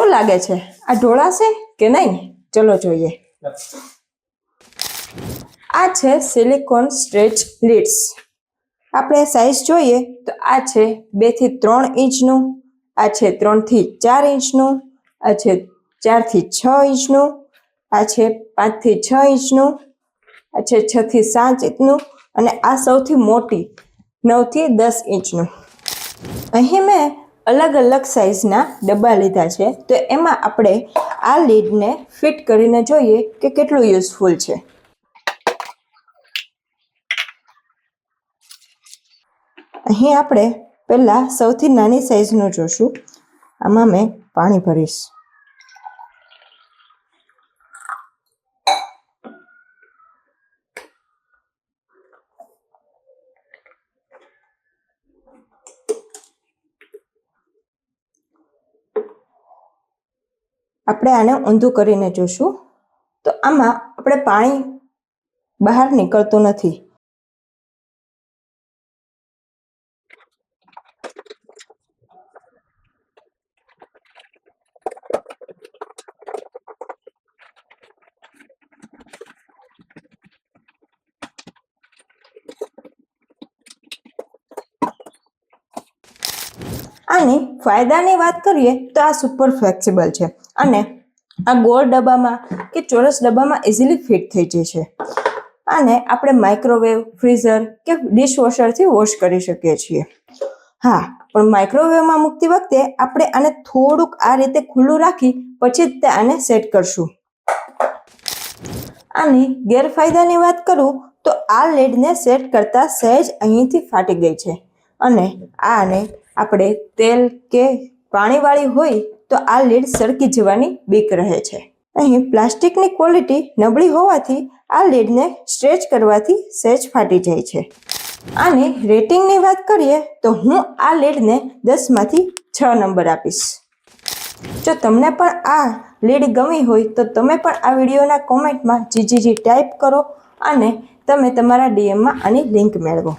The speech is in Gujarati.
શું લાગે છે, આ ઢોળાશે કે નહીં? ચલો જોઈએ. આ છે સિલિકોન સ્ટ્રેચ લીડ્સ. આપણે સાઈઝ જોઈએ તો આ છે 2 થી 3 ઇંચનું, આ છે 3 થી 4 ઇંચનું, આ છે 4 થી 6 ઇંચનું, આ છે 5 થી 6 ઇંચનું, આ છે 6 થી 7 ઇંચનું અને આ સૌથી મોટી 9 થી 10 ઇંચનું. અહીં મેં અલગ અલગ સાઇઝના ડબ્બા લીધા છે, તો એમાં આપણે આ લીડને ફિટ કરીને જોઈએ કે કેટલું યુઝફુલ છે. અહીં આપણે પહેલાં સૌથી નાની સાઇઝનું જોશું. આમાં મેં પાણી ભરીશ. આપણે આને ઊંધું કરીને જોશું તો આમાં આપણે પાણી બહાર નીકળતું નથી. આની ફાયદાની વાત કરીએ તો આ સુપર ફ્લેક્સિબલ છે અને આ ગોળ ડબ્બામાં કે ચોરસ ડબ્બામાં ઇઝીલી ફિટ થઈ જાય છે. આને આપણે માઇક્રોવેવ, ફ્રીઝર કે ડિશવોશરથી વોશ કરી શકીએ છીએ. હા, પણ માઇક્રોવેવમાં મૂકતી વખતે આપણે આને થોડુંક આ રીતે ખુલ્લું રાખી પછી જ આને સેટ કરશું. આની ગેરફાયદાની વાત કરું તો આ લીડને સેટ કરતા સહેજ અહીંથી ફાટી ગઈ છે અને આને આપણે તેલ કે પાણીવાળી હોય તો આ લીડ સળગી જવાની બીક રહે છે. અહીં પ્લાસ્ટિકની ક્વોલિટી નબળી હોવાથી આ લીડને સ્ટ્રેચ કરવાથી સહેજ ફાટી જાય છે. આની રેટિંગની વાત કરીએ તો હું આ લીડને 10 માંથી 6 નંબર આપીશ. જો તમને પણ આ લીડ ગમી હોય તો તમે પણ આ વિડીયોના કોમેન્ટમાં GGG ટાઈપ કરો અને તમે તમારા DMમાં આની લિંક મેળવો.